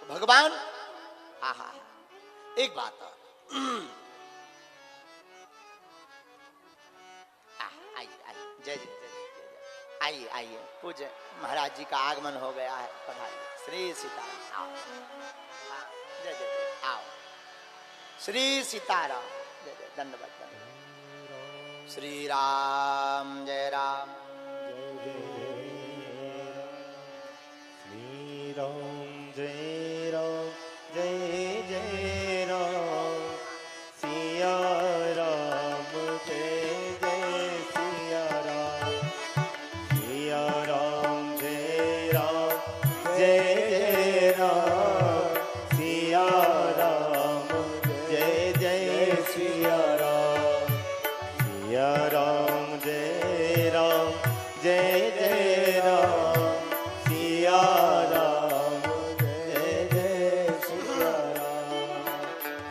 भगवान आहा एक बात आइए आइए जय जय आइए आइए पूज्य महाराज जी का आगमन हो गया है। पधारिए श्री सीताराम। आओ जय जय आओ श्री सीताराम जय जय दंडवत दंडवत। श्री राम जय राम श्री राम जय राम जय जय राम सिया राम जय जय सिया राम सिया राम जय राम जय जय राम सिया राम जय जय सिया राम सिया राम जय राम जय जय राम सिया राम जय जय सिया राम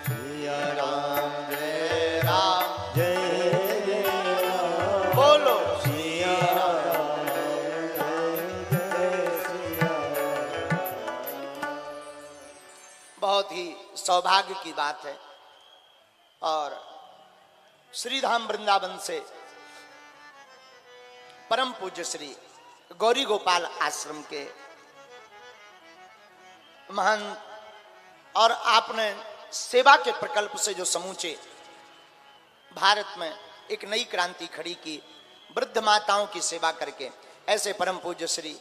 सिया राम जय राम जय जय राम बोलो सिया राम जय जय सिया राम। बहुत ही सौभाग्य की बात है। और श्रीधाम वृंदावन से परम पूज्य श्री गौरी गोपाल आश्रम के महान और आपने सेवा के प्रकल्प से जो समूचे भारत में एक नई क्रांति खड़ी की, वृद्ध माताओं की सेवा करके, ऐसे परम पूज्य श्री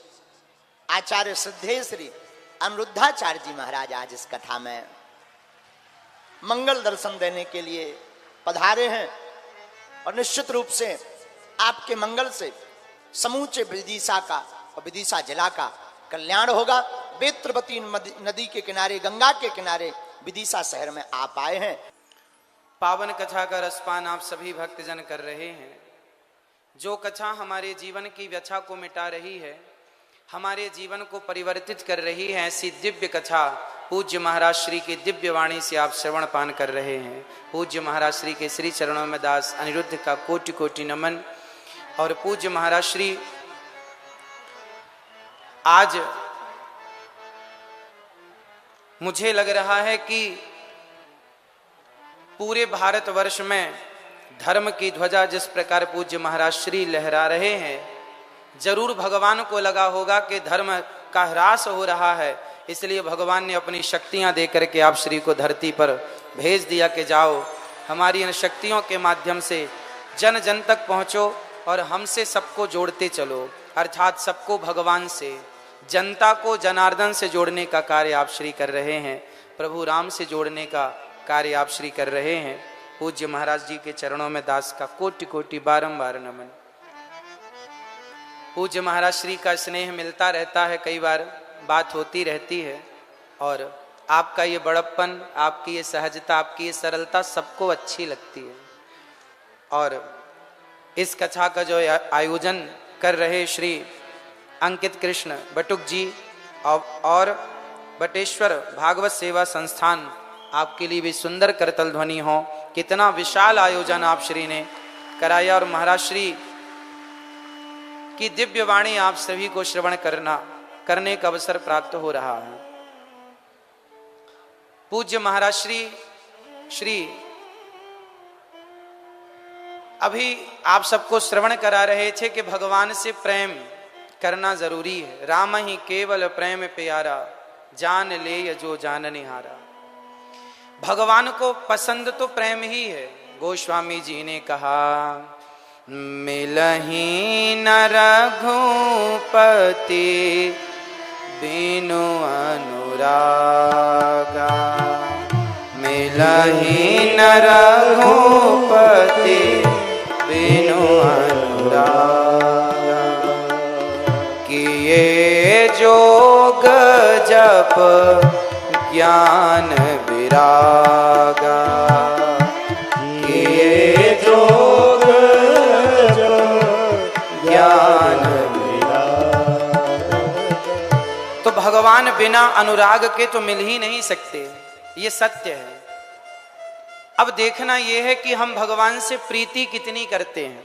आचार्य श्रद्धेय श्री अनिरुद्धाचार्य जी महाराज आज इस कथा में मंगल दर्शन देने के लिए पधारे हैं। और निश्चित रूप से आपके मंगल से समूचे विदिशा का और विदिशा जिला का कल्याण होगा। बेत्रवती नदी के किनारे, गंगा के किनारे विदिशा शहर में आप आए हैं। पावन कथा का रसपान आप सभी भक्तजन कर रहे हैं। जो कथा हमारे जीवन की व्यथा को मिटा रही है, हमारे जीवन को परिवर्तित कर रही है, ऐसी दिव्य कथा पूज्य महाराज श्री की दिव्य वाणी से आप श्रवण पान कर रहे हैं। पूज्य महाराज श्री के श्री चरणों में दास अनिरुद्ध का कोटि कोटि नमन। और पूज्य महाराज श्री आज मुझे लग रहा है कि पूरे भारतवर्ष में धर्म की ध्वजा जिस प्रकार पूज्य महाराज श्री लहरा रहे हैं, जरूर भगवान को लगा होगा कि धर्म का ह्रास हो रहा है, इसलिए भगवान ने अपनी शक्तियां देकर के आप श्री को धरती पर भेज दिया कि जाओ हमारी इन शक्तियों के माध्यम से जन जन तक पहुंचो और हमसे सबको जोड़ते चलो, अर्थात सबको भगवान से, जनता को जनार्दन से जोड़ने का कार्य आप श्री कर रहे हैं। प्रभु राम से जोड़ने का कार्य आप श्री कर रहे हैं। पूज्य महाराज जी के चरणों में दास का कोटि कोटि बारंबार नमन। पूज्य महाराज श्री का स्नेह मिलता रहता है, कई बार बात होती रहती है, और आपका ये बड़प्पन, आपकी ये सहजता, आपकी ये सरलता सबको अच्छी लगती है। और इस कथा का जो आयोजन कर रहे श्री अंकित कृष्ण बटुक जी और बटेश्वर भागवत सेवा संस्थान, आपके लिए भी सुंदर करतल ध्वनि हो। कितना विशाल आयोजन आप श्री ने कराया और महाराज श्री की दिव्य वाणी आप सभी को श्रवण करने का अवसर प्राप्त हो रहा है। पूज्य महाराज श्री अभी आप सबको श्रवण करा रहे थे कि भगवान से प्रेम करना जरूरी है। राम ही केवल प्रेम प्यारा, जान ले जो जान निहारा। भगवान को पसंद तो प्रेम ही है। गोस्वामी जी ने कहा, मिलही न रघुपति बिनु अनुरागा, मिलही न रघुपति बिनु अनुरागा। किए जोग जप ज्ञान विरागा, किए जोग ज्ञान विरागा। तो भगवान बिना अनुराग के तो मिल ही नहीं सकते, ये सत्य है। अब देखना यह है कि हम भगवान से प्रीति कितनी करते हैं।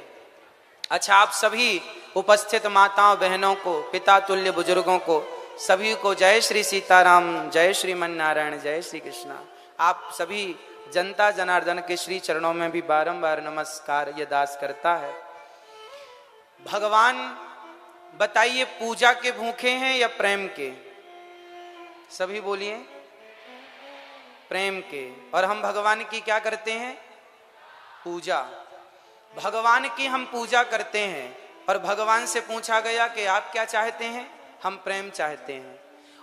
अच्छा, आप सभी उपस्थित माताओं बहनों को, पिता तुल्य बुजुर्गों को सभी को जय श्री सीताराम, जय श्रीमन नारायण, जय श्री कृष्णा। आप सभी जनता जनार्दन के श्री चरणों में भी बारंबार नमस्कार ये दास करता है। भगवान बताइए, पूजा के भूखे हैं या प्रेम के? सभी बोलिए, प्रेम के। और हम भगवान की क्या करते हैं? पूजा। भगवान की हम पूजा करते हैं और भगवान से पूछा गया कि आप क्या चाहते हैं? हम प्रेम चाहते हैं।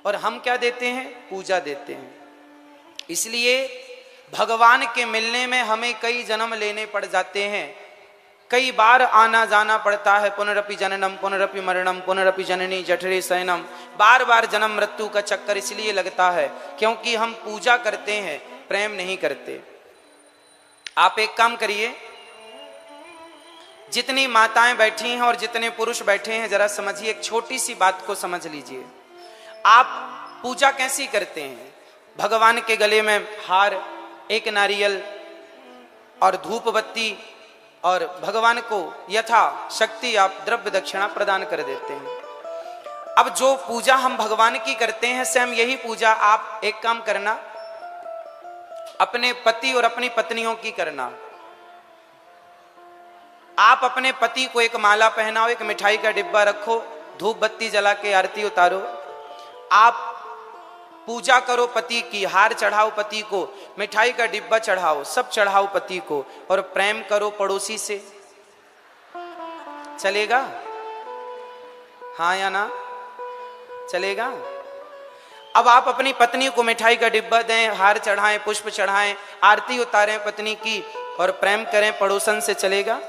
और हम क्या देते हैं? पूजा देते हैं। इसलिए भगवान के मिलने में हमें कई जन्म लेने पड़ जाते हैं, कई बार आना जाना पड़ता है। पुनरपि जननम पुनरपि मरणम पुनरपि जननी जठरे शयनम। बार बार जन्म मृत्यु का चक्कर इसलिए लगता है क्योंकि हम पूजा करते हैं, प्रेम नहीं करते। आप एक काम करिए, जितनी माताएं बैठी हैं और जितने पुरुष बैठे हैं, जरा समझिए, एक छोटी सी बात को समझ लीजिए। आप पूजा कैसी करते हैं? भगवान के गले में हार, एक नारियल और धूप बत्ती, और भगवान को यथा शक्ति आप द्रव्य दक्षिणा प्रदान कर देते हैं। अब जो पूजा हम भगवान की करते हैं, स्वयं यही पूजा आप एक काम करना, अपने पति और अपनी पत्नियों की करना। आप अपने पति को एक माला पहनाओ, एक मिठाई का डिब्बा रखो, धूप बत्ती जला के आरती उतारो। आप पूजा करो पति की, हार चढ़ाओ पति को, मिठाई का डिब्बा चढ़ाओ, सब चढ़ाओ पति को, और प्रेम करो पड़ोसी से। चलेगा? हाँ या ना? चलेगा? अब आप अपनी पत्नी को मिठाई का डिब्बा दें, हार चढ़ाएं, पुष्प चढ़ाएं, आरती उतारें पत्नी की, और प्रेम करें पड़ोसन से। चलेगा?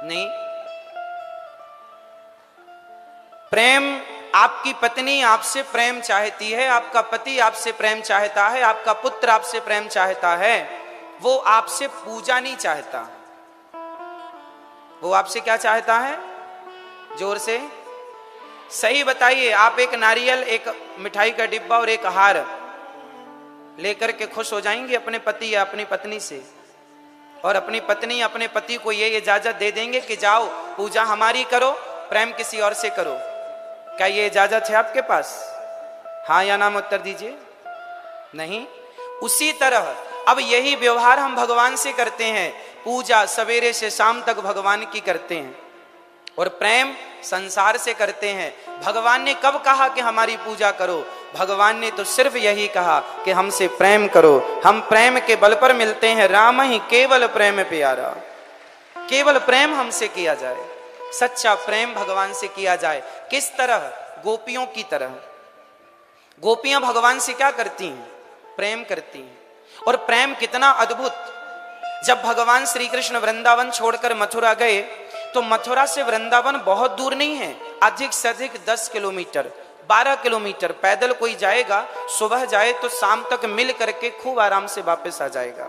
नहीं। प्रेम, आपकी पत्नी आपसे प्रेम चाहती है, आपका पति आपसे प्रेम चाहता है, आपका पुत्र आपसे प्रेम चाहता है, वो आपसे पूजा नहीं चाहता। वो आपसे क्या चाहता है? जोर से सही बताइए। आप एक नारियल, एक मिठाई का डिब्बा और एक हार लेकर के खुश हो जाएंगे अपने पति या अपनी पत्नी से? और अपनी पत्नी अपने पति को ये इजाजत दे देंगे कि जाओ पूजा हमारी करो, प्रेम किसी और से करो? क्या ये इजाजत है आपके पास? हाँ या ना में उत्तर दीजिए। नहीं। उसी तरह अब यही व्यवहार हम भगवान से करते हैं। पूजा सवेरे से शाम तक भगवान की करते हैं और प्रेम संसार से करते हैं। भगवान ने कब कहा कि हमारी पूजा करो? भगवान ने तो सिर्फ यही कहा कि हमसे प्रेम करो। हम प्रेम के बल पर मिलते हैं। राम ही केवल प्रेम प्यारा। केवल प्रेम हमसे किया जाए, सच्चा प्रेम भगवान से किया जाए। किस तरह? गोपियों की तरह। गोपियां भगवान से क्या करती हैं? प्रेम करती हैं। और प्रेम कितना अद्भुत! जब भगवान श्री कृष्ण वृंदावन छोड़कर मथुरा गए, तो मथुरा से वृंदावन बहुत दूर नहीं है, अधिक से अधिक 10 किलोमीटर, 12 किलोमीटर पैदल कोई जाएगा, सुबह जाए तो शाम तक मिल करके खूब आराम से वापस आ जाएगा।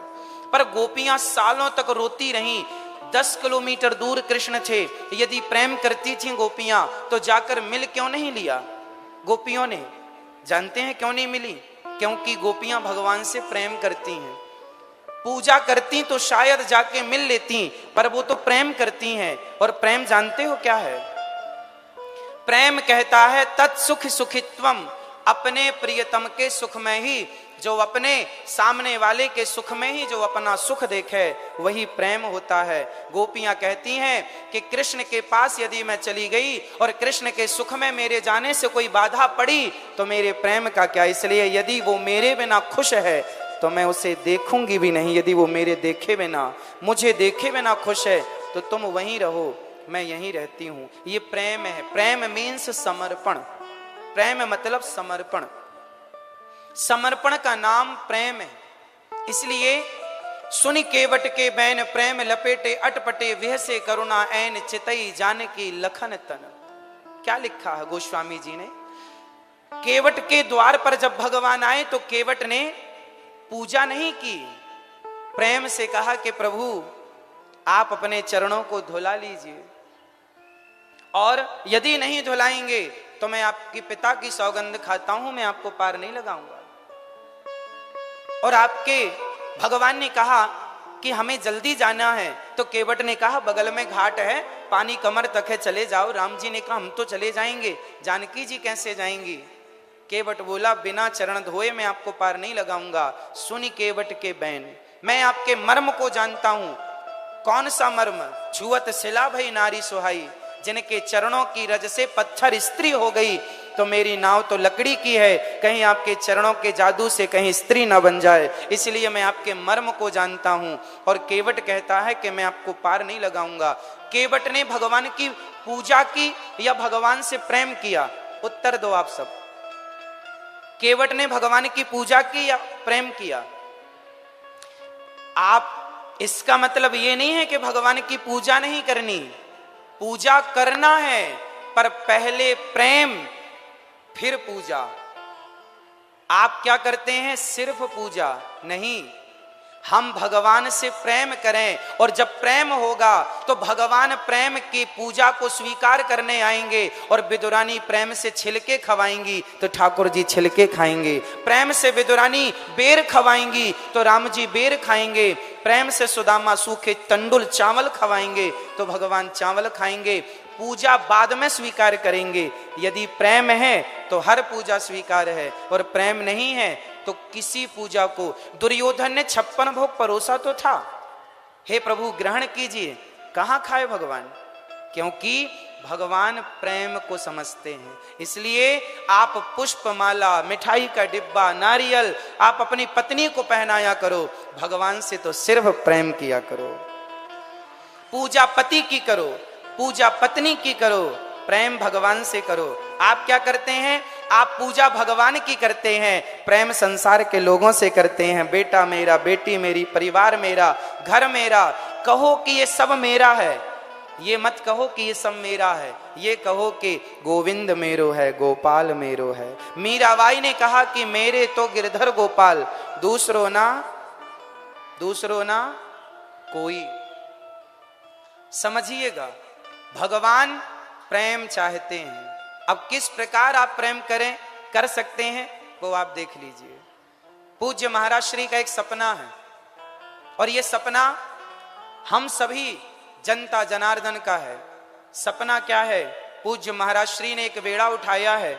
पर गोपियां सालों तक रोती रहीं। 10 किलोमीटर दूर कृष्ण थे, यदि प्रेम करती थी गोपियां तो जाकर मिल क्यों नहीं लिया गोपियों ने? जानते हैं क्यों नहीं मिली? क्योंकि गोपियां भगवान से प्रेम करती हैं। पूजा करती तो शायद जाके मिल लेती, पर वो तो प्रेम करती हैं। और प्रेम जानते हो क्या है? प्रेम कहता है तत्सुख सुखित्वम, अपने प्रियतम के सुख में ही, जो अपने सामने वाले के सुख में ही जो अपना सुख देखे, वही प्रेम होता है। गोपियां कहती हैं कि कृष्ण के पास यदि मैं चली गई और कृष्ण के सुख में मेरे जाने से कोई बाधा पड़ी तो मेरे प्रेम का क्या? इसलिए यदि वो मेरे बिना खुश है तो मैं उसे देखूंगी भी नहीं। यदि वो मेरे देखे बिना, मुझे देखे बिना खुश है तो तुम वहीं रहो, मैं यहीं रहती हूं। ये प्रेम है। प्रेम मीन्स समर्पण। प्रेम मतलब समर्पण। समर्पण का नाम प्रेम है। इसलिए सुनि केवट के बैन, प्रेम लपेटे अटपटे, विह से करुणा ऐन चितई जानकी लखन तन। क्या लिखा है गोस्वामी जी ने? केवट के द्वार पर जब भगवान आए तो केवट ने पूजा नहीं की, प्रेम से कहा कि प्रभु आप अपने चरणों को धुला लीजिए, और यदि नहीं धुलाएंगे तो मैं आपके पिता की सौगंध खाता हूं, मैं आपको पार नहीं लगाऊंगा। और आपके भगवान ने कहा कि हमें जल्दी जाना है। तो केवट ने कहा बगल में घाट है, पानी कमर तक है, चले जाओ। राम जी ने कहा हम तो चले जाएंगे, जानकी जी कैसे जाएंगी? केवट बोला बिना चरण धोए मैं आपको पार नहीं लगाऊंगा। सुनी केवट के बैन, मैं आपके मर्म को जानता हूं। कौन सा मर्म? छुअत शिला भई नारी सुहाई, जिनके चरणों की रज से पत्थर स्त्री हो गई। तो मेरी नाव तो लकड़ी की है, कहीं आपके चरणों के जादू से कहीं स्त्री ना बन जाए, इसलिए मैं आपके मर्म को जानता हूं। और केवट कहता है कि मैं आपको पार नहीं लगाऊंगा। केवट ने भगवान की पूजा की या भगवान से प्रेम किया? उत्तर दो आप सब। केवट ने भगवान की पूजा की या प्रेम किया? आप, इसका मतलब यह नहीं है कि भगवान की पूजा नहीं करनी, पूजा करना है, पर पहले प्रेम फिर पूजा। आप क्या करते हैं? सिर्फ पूजा नहीं, हम भगवान से प्रेम करें, और जब प्रेम होगा तो भगवान प्रेम की पूजा को स्वीकार करने आएंगे। और विदुरानी प्रेम से छिलके खवाएंगी तो ठाकुर जी छिलके खाएंगे, प्रेम से विदुरानी बेर खवाएंगी तो राम जी बेर खाएंगे, प्रेम से सुदामा सूखे तंडुल चावल खवाएंगे तो भगवान चावल खाएंगे। पूजा बाद में स्वीकार करेंगे। यदि प्रेम है तो हर पूजा स्वीकार है, और प्रेम नहीं है तो किसी पूजा को। दुर्योधन ने 56 भोग परोसा तो था, हे प्रभु ग्रहण कीजिए, कहां खाए भगवान? क्योंकि भगवान प्रेम को समझते हैं। इसलिए आप पुष्पमाला, मिठाई का डिब्बा, नारियल आप अपनी पत्नी को पहनाया करो, भगवान से तो सिर्फ प्रेम किया करो। पूजा पति की करो, पूजा पत्नी की करो, प्रेम भगवान से करो। आप क्या करते हैं? आप पूजा भगवान की करते हैं, प्रेम संसार के लोगों से करते हैं। बेटा मेरा, बेटी मेरी, परिवार मेरा, घर मेरा। कहो कि ये सब मेरा है, ये मत कहो कि ये सब मेरा है, ये कहो कि गोविंद मेरो है, गोपाल मेरो है। मीराबाई ने कहा कि मेरे तो गिरधर गोपाल, दूसरो ना कोई। समझिएगा, भगवान प्रेम चाहते हैं। अब किस प्रकार आप प्रेम कर सकते हैं वो आप देख लीजिए। पूज्य महाराज श्री का एक सपना है, और ये सपना हम सभी जनता जनार्दन का है। सपना क्या है? पूज्य महाराज श्री ने एक बेड़ा उठाया है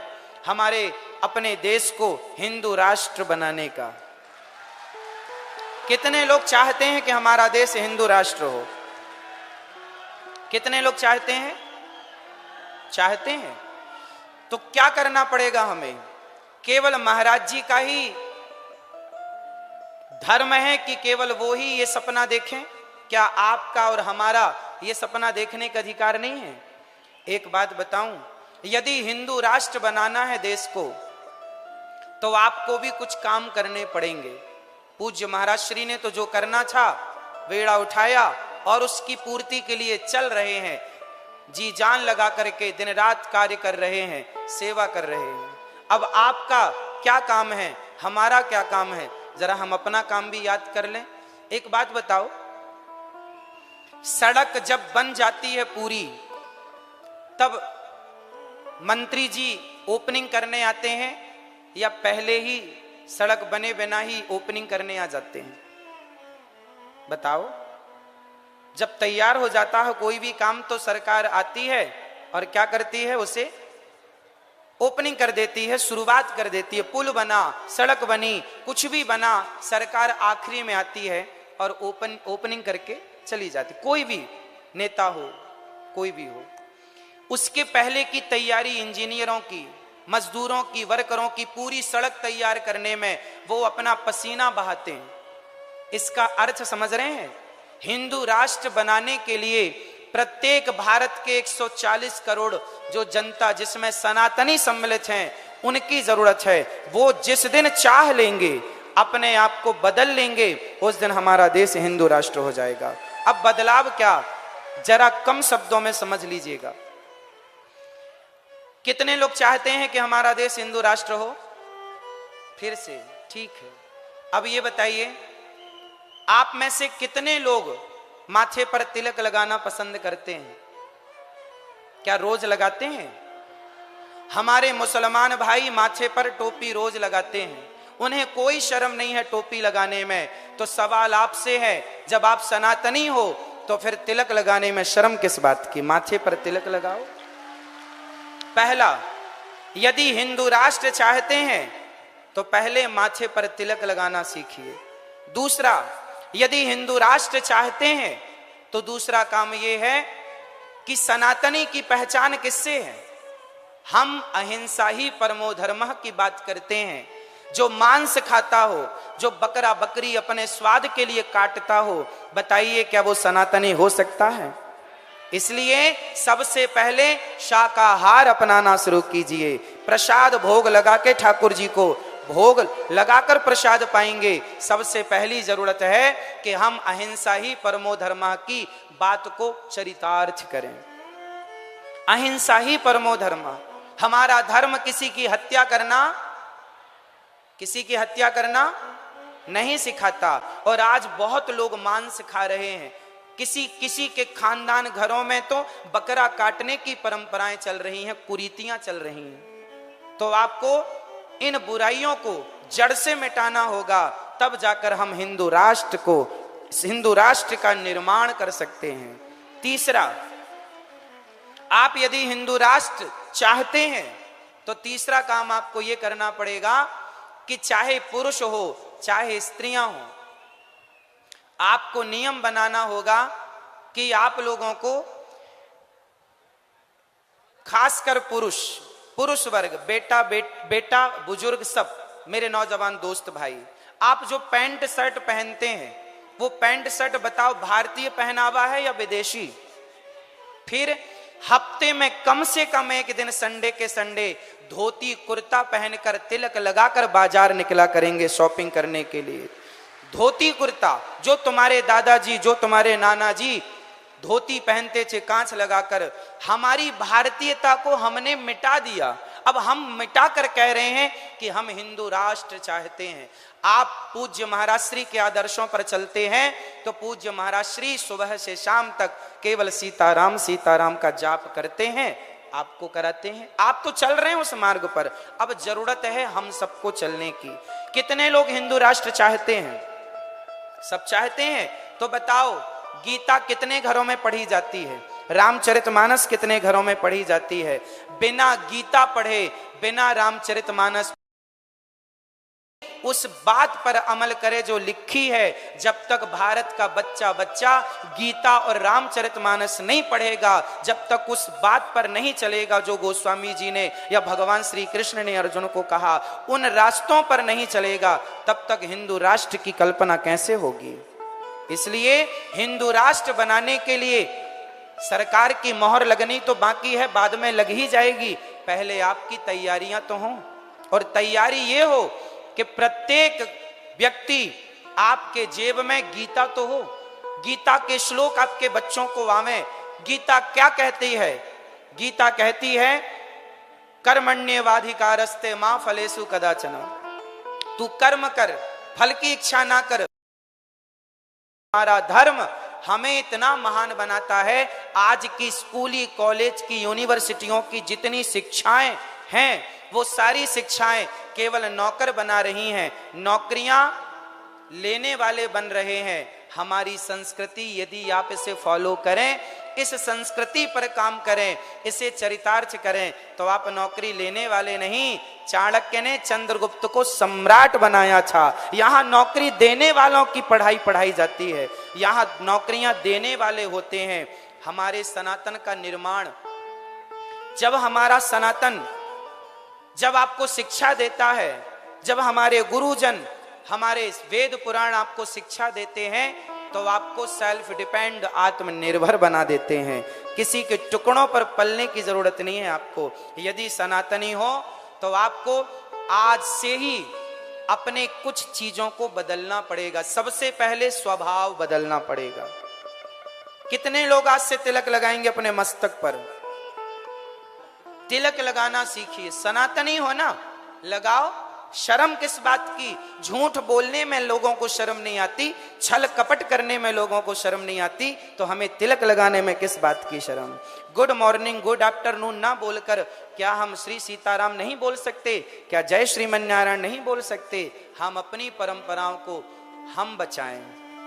हमारे अपने देश को हिंदू राष्ट्र बनाने का। कितने लोग चाहते हैं कि हमारा देश हिंदू राष्ट्र हो? कितने लोग चाहते हैं? चाहते हैं। तो क्या करना पड़ेगा हमें? केवल महाराज जी का ही धर्म है कि केवल वो ही ये सपना देखें? क्या आपका और हमारा ये सपना देखने का अधिकार नहीं है? एक बात बताऊं, यदि हिंदू राष्ट्र बनाना है देश को, तो आपको भी कुछ काम करने पड़ेंगे। पूज्य महाराज श्री ने तो जो करना था बेड़ा उठाया, और उसकी पूर्ति के लिए चल रहे हैं, जी जान लगा करके दिन रात कार्य कर रहे हैं, सेवा कर रहे हैं। अब आपका क्या काम है, हमारा क्या काम है? जरा हम अपना काम भी याद कर लें। एक बात बताओ, सड़क जब बन जाती है पूरी, तब मंत्री जी ओपनिंग करने आते हैं या पहले ही सड़क बने बिना ही ओपनिंग करने आ जाते हैं? बताओ। जब तैयार हो जाता है कोई भी काम तो सरकार आती है और क्या करती है? उसे ओपनिंग कर देती है, शुरुआत कर देती है। पुल बना, सड़क बनी, कुछ भी बना, सरकार आखिरी में आती है और ओपनिंग करके चली जाती। कोई भी नेता हो, कोई भी हो, उसके पहले की तैयारी इंजीनियरों की, मजदूरों की, वर्करों की पूरी सड़क तैयार करने में वो अपना पसीना बहाते हैं। इसका अर्थ समझ रहे हैं? हिंदू राष्ट्र बनाने के लिए प्रत्येक भारत के 140 करोड़ जो जनता, जिसमें सनातनी सम्मिलित हैं, उनकी जरूरत है। वो जिस दिन चाह लेंगे, अपने आप को बदल लेंगे, उस दिन हमारा देश हिंदू राष्ट्र हो जाएगा। अब बदलाव क्या, जरा कम शब्दों में समझ लीजिएगा। कितने लोग चाहते हैं कि हमारा देश हिंदू राष्ट्र हो? फिर से ठीक है। अब ये बताइए, आप में से कितने लोग माथे पर तिलक लगाना पसंद करते हैं? क्या रोज लगाते हैं? हमारे मुसलमान भाई माथे पर टोपी रोज लगाते हैं, उन्हें कोई शर्म नहीं है टोपी लगाने में। तो सवाल आपसे है, जब आप सनातनी हो तो फिर तिलक लगाने में शर्म किस बात की? माथे पर तिलक लगाओ। पहला, यदि हिंदू राष्ट्र चाहते हैं तो पहले माथे पर तिलक लगाना सीखिए। दूसरा, यदि हिंदू राष्ट्र चाहते हैं तो दूसरा काम यह है कि सनातनी की पहचान किससे है? हम अहिंसा ही परमो धर्मः की बात करते हैं। जो मांस खाता हो, जो बकरा बकरी अपने स्वाद के लिए काटता हो, बताइए क्या वो सनातनी हो सकता है? इसलिए सबसे पहले शाकाहार अपनाना शुरू कीजिए। प्रसाद भोग लगा के ठाकुर जी को भोग लगाकर प्रसाद पाएंगे। सबसे पहली जरूरत है कि हम अहिंसा ही परमो धर्मः की बात को चरितार्थ करें। अहिंसा ही परमो धर्मः। हमारा धर्म किसी की हत्या करना नहीं सिखाता। और आज बहुत लोग मांस खा रहे हैं। किसी के खानदान घरों में तो बकरा काटने की परंपराएं चल रही हैं, कुरीतियां चल रही हैं। तो आपको इन बुराइयों को जड़ से मिटाना होगा, तब जाकर हम हिंदू राष्ट्र का निर्माण कर सकते हैं। तीसरा, आप यदि हिंदू राष्ट्र चाहते हैं तो तीसरा काम आपको यह करना पड़ेगा कि चाहे पुरुष हो चाहे स्त्रियां हो, आपको नियम बनाना होगा कि आप लोगों को, खासकर पुरुष वर्ग, बेटा बुजुर्ग, सब मेरे नौजवान दोस्त भाई, आप जो पैंट शर्ट पहनते हैं वो पैंट शर्ट बताओ भारतीय पहनावा है या विदेशी? फिर हफ्ते में कम से कम एक दिन संडे के संडे धोती कुर्ता पहनकर तिलक लगाकर बाजार निकला करेंगे शॉपिंग करने के लिए। धोती कुर्ता, जो तुम्हारे दादाजी, जो तुम्हारे नाना जी धोती पहनते थे कांच लगाकर, हमारी भारतीयता को हमने मिटा दिया। अब हम मिटा कर कह रहे हैं कि हम हिंदू राष्ट्र चाहते हैं। आप पूज्य महाराज श्री के आदर्शों पर चलते हैं तो पूज्य महाराज श्री सुबह से शाम तक केवल सीताराम सीताराम का जाप करते हैं, आपको कराते हैं। आप तो चल रहे हैं उस मार्ग पर, अब जरूरत है हम सबको चलने की। कितने लोग हिंदू राष्ट्र चाहते हैं? सब चाहते हैं। तो बताओ, गीता कितने घरों में पढ़ी जाती है? रामचरितमानस कितने घरों में पढ़ी जाती है? बिना गीता पढ़े, बिना रामचरितमानस उस बात पर अमल करे जो लिखी है। जब तक भारत का बच्चा गीता और रामचरितमानस नहीं पढ़ेगा, जब तक उस बात पर नहीं चलेगा जो गोस्वामी जी ने या भगवान श्री कृष्ण ने अर्जुन को कहा, उन रास्तों पर नहीं चलेगा, तब तक हिंदू राष्ट्र की कल्पना कैसे होगी? इसलिए हिंदू राष्ट्र बनाने के लिए सरकार की मोहर लगनी तो बाकी है, बाद में लग ही जाएगी। पहले आपकी तैयारियां तो हों, और तैयारी ये हो कि प्रत्येक व्यक्ति आपके जेब में गीता तो हो, गीता के श्लोक आपके बच्चों को आवे। गीता क्या कहती है? गीता कहती है कर्मण्येवाधिकारस्ते मां फलेषु कदाचन। तू कर्म कर, फल की इच्छा ना कर। हमारा धर्म हमें इतना महान बनाता है। आज की स्कूली, कॉलेज की, यूनिवर्सिटियों की जितनी शिक्षाएं हैं, वो सारी शिक्षाएं केवल नौकर बना रही हैं, नौकरियां लेने वाले बन रहे हैं। हमारी संस्कृति यदि आप इसे फॉलो करें, इस संस्कृति पर काम करें, इसे चरितार्थ करें, तो आप नौकरी लेने वाले नहीं। चाणक्य ने चंद्रगुप्त को सम्राट बनाया था। यहां नौकरी देने वालों की पढ़ाई जाती है, यहां नौकरियां देने वाले होते हैं। हमारे सनातन का निर्माण, जब हमारा सनातन जब आपको शिक्षा देता है, जब हमारे गुरुजन, हमारे वेद पुराण आपको शिक्षा देते हैं, तो आपको सेल्फ डिपेंड, आत्मनिर्भर बना देते हैं। किसी के टुकड़ों पर पलने की जरूरत नहीं है आपको। यदि सनातनी हो तो आपको आज से ही अपने कुछ चीजों को बदलना पड़ेगा। सबसे पहले स्वभाव बदलना पड़ेगा। कितने लोग आज से तिलक लगाएंगे अपने मस्तक पर? तिलक लगाना सीखिए। सनातनी हो ना, लगाओ। शर्म किस बात की? झूठ बोलने में लोगों को शर्म नहीं आती, छल कपट करने में लोगों को शर्म नहीं आती, तो हमें तिलक लगाने में किस बात की शर्म? गुड मॉर्निंग, गुड आफ्टरनून ना बोलकर क्या हम श्री सीताराम नहीं बोल सकते? क्या जय श्रीमन नारायण नहीं बोल सकते? हम अपनी परंपराओं को हम बचाएं।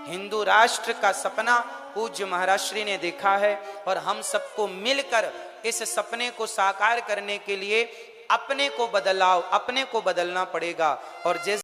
हिंदू राष्ट्र का सपना पूज्य महाराज श्री ने देखा है और हम सबको मिलकर इस सपने को साकार करने के लिए अपने को बदलना पड़ेगा। और जैसे